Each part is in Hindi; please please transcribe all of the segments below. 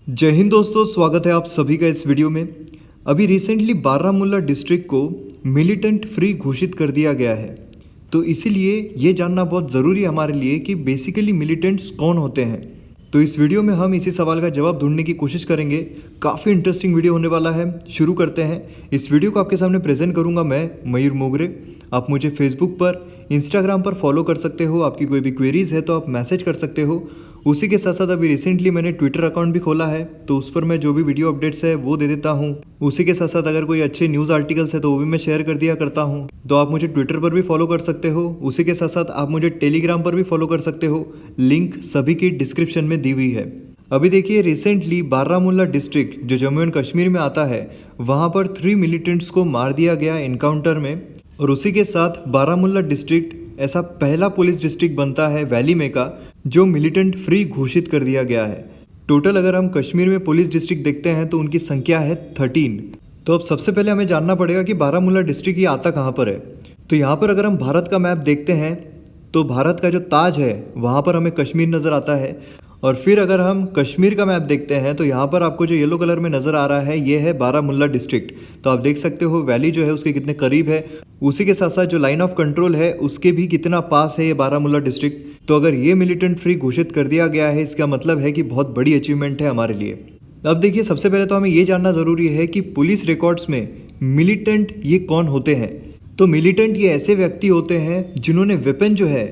जय हिंद दोस्तों, स्वागत है आप सभी का इस वीडियो में। अभी रिसेंटली बारामुल्ला डिस्ट्रिक्ट को मिलिटेंट फ्री घोषित कर दिया गया है, तो इसीलिए ये जानना बहुत ज़रूरी है हमारे लिए कि बेसिकली मिलिटेंट्स कौन होते हैं। तो इस वीडियो में हम इसी सवाल का जवाब ढूंढने की कोशिश करेंगे। काफ़ी इंटरेस्टिंग वीडियो होने वाला है, शुरू करते हैं। इस वीडियो को आपके सामने प्रेजेंट करूंगा मैं, मयूर मोगरे। आप मुझे फेसबुक पर, इंस्टाग्राम पर फॉलो कर सकते हो। आपकी कोई भी क्वेरीज है तो आप मैसेज कर सकते हो। उसी के साथ साथ अभी रिसेंटली मैंने ट्विटर अकाउंट भी खोला है, तो उस पर मैं जो भी वीडियो अपडेट्स है वो दे देता हूँ। उसी के साथ साथ अगर कोई अच्छे न्यूज़ आर्टिकल्स है तो वो भी मैं शेयर कर दिया करता हूँ। तो आप मुझे ट्विटर पर भी फॉलो कर सकते हो। उसी के साथ साथ आप मुझे टेलीग्राम पर भी फॉलो कर सकते हो। लिंक सभी की डिस्क्रिप्शन में दी हुई है। अभी देखिए, रिसेंटली बारामुल्ला डिस्ट्रिक्ट जो जम्मू एंड कश्मीर में आता है, वहाँ पर 3 मिलिटेंट्स को मार दिया गया एनकाउंटर में। और उसी के साथ बारामुल्ला डिस्ट्रिक्ट ऐसा पहला पुलिस डिस्ट्रिक्ट बनता है वैली में का जो मिलिटेंट फ्री घोषित कर दिया गया है। टोटल अगर हम कश्मीर में पुलिस डिस्ट्रिक्ट देखते हैं तो उनकी संख्या है 13। तो अब सबसे पहले हमें जानना पड़ेगा कि बारामुल्ला डिस्ट्रिक्ट ये आता कहाँ पर है। तो यहाँ पर अगर हम भारत का मैप देखते हैं तो भारत का जो ताज है वहाँ पर हमें कश्मीर नज़र आता है। और फिर अगर हम कश्मीर का मैप देखते हैं तो यहाँ पर आपको जो येलो कलर में नज़र आ रहा है ये है बारामुल्ला डिस्ट्रिक्ट। तो आप देख सकते हो वैली जो है उसके कितने करीब है। उसी के साथ साथ जो लाइन ऑफ कंट्रोल है उसके भी कितना पास है ये बारामुल्ला डिस्ट्रिक्ट। तो अगर ये मिलिटेंट फ्री घोषित कर दिया गया है, इसका मतलब है कि बहुत बड़ी अचीवमेंट है हमारे लिए। अब देखिए, सबसे पहले तो हमें ये जानना ज़रूरी है कि पुलिस रिकॉर्ड्स में मिलिटेंट ये कौन होते हैं। तो मिलिटेंट ये ऐसे व्यक्ति होते हैं जिन्होंने वेपन जो है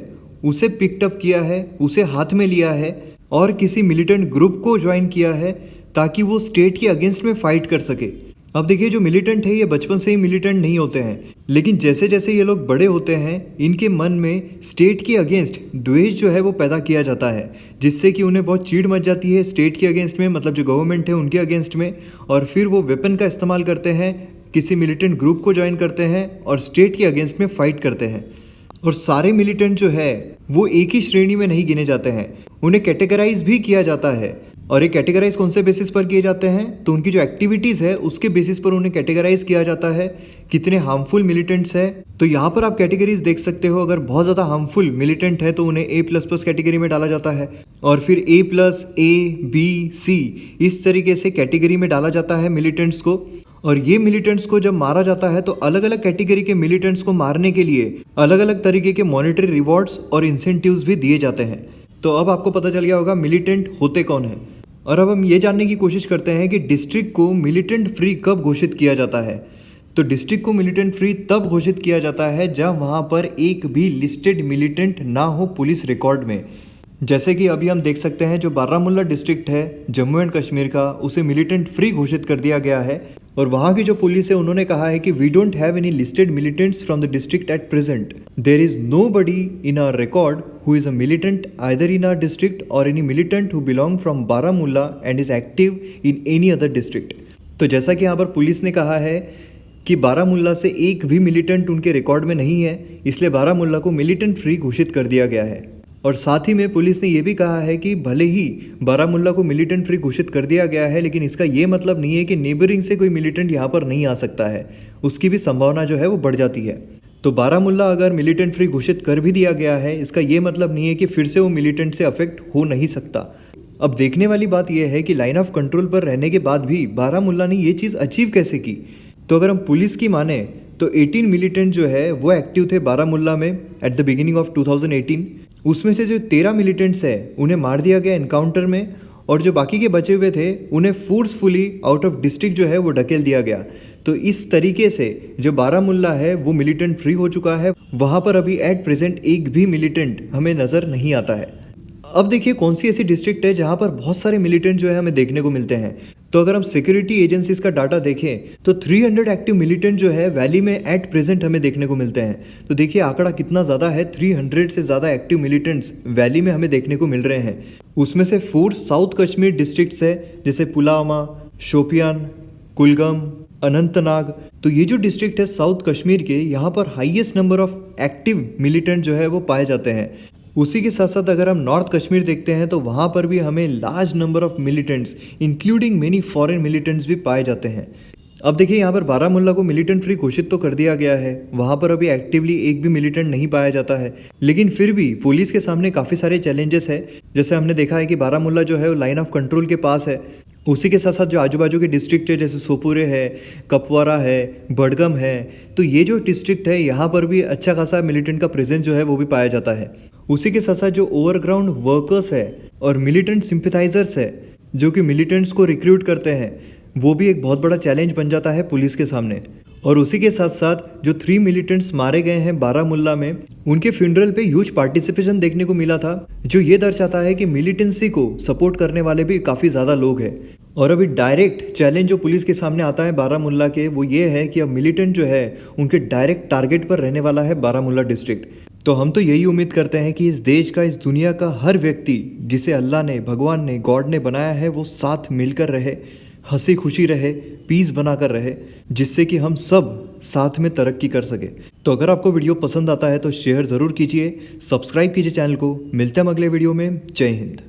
उसे पिकअप किया है, उसे हाथ में लिया है और किसी मिलिटेंट ग्रुप को ज्वाइन किया है ताकि वो स्टेट के अगेंस्ट में फाइट कर सके। अब देखिए, जो मिलिटेंट है ये बचपन से ही मिलिटेंट नहीं होते हैं, लेकिन जैसे जैसे ये लोग बड़े होते हैं इनके मन में स्टेट के अगेंस्ट द्वेष जो है वो पैदा किया जाता है, जिससे कि उन्हें बहुत चीड़ मच जाती है स्टेट के अगेंस्ट में, मतलब जो गवर्नमेंट है उनके अगेंस्ट में। और फिर वो वेपन का इस्तेमाल करते हैं, किसी मिलिटेंट ग्रुप को ज्वाइन करते हैं और स्टेट के अगेंस्ट में फाइट करते हैं। और सारे मिलिटेंट जो है वो एक ही श्रेणी में नहीं गिने जाते हैं, उन्हें कैटेगराइज भी किया जाता है। और ये कैटेगराइज कौन से बेसिस पर किए जाते हैं, तो उनकी जो एक्टिविटीज़ है उसके बेसिस पर उन्हें कैटेगराइज किया जाता है, कितने हार्मफुल मिलिटेंट्स है। तो यहाँ पर आप कैटेगरीज देख सकते हो। अगर बहुत ज़्यादा हार्मफुल मिलिटेंट है तो उन्हें A++ कैटेगरी में डाला जाता है, और फिर A+, A, B, C इस तरीके से कैटेगरी में डाला जाता है मिलिटेंट्स को। और ये मिलिटेंट्स को जब मारा जाता है तो अलग अलग कैटेगरी के मिलिटेंट्स को मारने के लिए अलग अलग तरीके के मॉनेटरी रिवॉर्ड्स और इंसेंटिव्स भी दिए जाते हैं। तो अब आपको पता चल गया होगा मिलिटेंट होते कौन है। और अब हम ये जानने की कोशिश करते हैं कि डिस्ट्रिक्ट को मिलिटेंट फ्री कब घोषित किया जाता है। तो डिस्ट्रिक्ट को मिलिटेंट फ्री तब घोषित किया जाता है जब वहाँ पर एक भी लिस्टेड मिलिटेंट ना हो पुलिस रिकॉर्ड में। जैसे कि अभी हम देख सकते हैं जो बारामुल्ला डिस्ट्रिक्ट है जम्मू एंड कश्मीर का, उसे मिलिटेंट फ्री घोषित कर दिया गया है। और वहाँ की जो पुलिस है उन्होंने कहा है कि we don't have any listed militants from the district at present. There is nobody in our record who is a militant either in our district or any militant who belong from Baramulla and is active in any other district. तो जैसा कि यहाँ पर पुलिस ने कहा है कि बारामुल्ला से एक भी मिलिटेंट उनके रिकॉर्ड में नहीं है, इसलिए बारामुल्ला को मिलिटेंट फ्री घोषित कर दिया गया है। और साथ ही में पुलिस ने यह भी कहा है कि भले ही बारामुल्ला को मिलिटेंट फ्री घोषित कर दिया गया है, लेकिन इसका ये मतलब नहीं है कि नेबरिंग से कोई मिलिटेंट यहाँ पर नहीं आ सकता है, उसकी भी संभावना जो है वो बढ़ जाती है। तो बारामुल्ला अगर मिलिटेंट फ्री घोषित कर भी दिया गया है, इसका ये मतलब नहीं है कि फिर से वो मिलिटेंट से अफेक्ट हो नहीं सकता। अब देखने वाली बात यह है कि लाइन ऑफ कंट्रोल पर रहने के बाद भी बारामुल्ला ने ये चीज़ अचीव कैसे की। तो अगर हम पुलिस की माने तो 18 मिलिटेंट जो है वो एक्टिव थे बारामुल्ला में एट द बिगिनिंग ऑफ 2018। उसमें से जो 13 मिलिटेंट्स है उन्हें मार दिया गया एनकाउंटर में, और जो बाकी के बचे हुए थे उन्हें फोर्सफुली आउट ऑफ डिस्ट्रिक्ट जो है वो ढकेल दिया गया। तो इस तरीके से जो बारामुल्ला है वो मिलिटेंट फ्री हो चुका है। वहाँ पर अभी एट प्रेजेंट एक भी मिलिटेंट हमें नज़र नहीं आता है। अब देखिए, कौन सी ऐसी डिस्ट्रिक्ट है जहाँ पर बहुत सारे मिलिटेंट जो है हमें देखने को मिलते हैं। तो अगर हम सिक्योरिटी एजेंसीज का डाटा देखें तो 300 एक्टिव मिलिटेंट जो है वैली में एट प्रेजेंट हमें देखने को मिलते हैं। तो देखिए आंकड़ा कितना ज़्यादा है, 300 से ज़्यादा एक्टिव मिलिटेंट्स वैली में हमें देखने को मिल रहे हैं। उसमें से 4 साउथ कश्मीर डिस्ट्रिक्ट्स है, जैसे पुलवामा, शोपियान, कुलगम, अनंतनाग। तो ये जो डिस्ट्रिक्ट है साउथ कश्मीर के, यहाँ पर highest number of active militant जो है वो पाए जाते हैं। उसी के साथ साथ अगर हम नॉर्थ कश्मीर देखते हैं तो वहाँ पर भी हमें large number of militants including many foreign militants भी पाए जाते हैं। अब देखिए, यहाँ पर बारामुल्ला को मिलिटेंट फ्री घोषित तो कर दिया गया है, वहाँ पर अभी एक्टिवली एक भी मिलिटेंट नहीं पाया जाता है, लेकिन फिर भी पुलिस के सामने काफ़ी सारे चैलेंजेस है। जैसे हमने देखा है कि बारामुल्ला जो है वो लाइन ऑफ कंट्रोल के पास है, उसी के साथ साथ जो आजू बाजू के डिस्ट्रिक्ट है जैसे सोपोरे है, कपवारा है, बडगम है, तो ये जो डिस्ट्रिक्ट है यहाँ पर भी अच्छा खासा मिलिटेंट का प्रेजेंस जो है वो भी पाया जाता है। उसी के साथ साथ जो ओवरग्राउंड वर्कर्स है और मिलिटेंट सिंपथाइजर्स है जो कि मिलिटेंट्स को रिक्रूट करते हैं, वो भी एक बहुत बड़ा चैलेंज बन जाता है पुलिस के सामने। और उसी के साथ साथ जो 3 मिलिटेंट्स मारे गए हैं बारामुल्ला में, उनके फ्यूनरल पे ह्यूज पार्टिसिपेशन देखने को मिला था, जो ये दर्शाता है कि मिलिटेंसी को सपोर्ट करने वाले भी काफ़ी ज़्यादा लोग हैं। और अभी डायरेक्ट चैलेंज जो पुलिस के सामने आता है बारामुल्ला के, वो ये है कि अब मिलिटेंट जो है उनके डायरेक्ट टारगेट पर रहने वाला है बारामुल्ला डिस्ट्रिक्ट। तो हम तो यही उम्मीद करते हैं कि इस देश का, इस दुनिया का हर व्यक्ति जिसे अल्लाह ने, भगवान ने, गॉड ने बनाया है, वो साथ मिलकर रहे, हंसी खुशी रहे, पीस बनाकर रहे, जिससे कि हम सब साथ में तरक्की कर सके। तो अगर आपको वीडियो पसंद आता है तो शेयर ज़रूर कीजिए, सब्सक्राइब कीजिए चैनल को। मिलते हैं अगले वीडियो में। जय हिंद।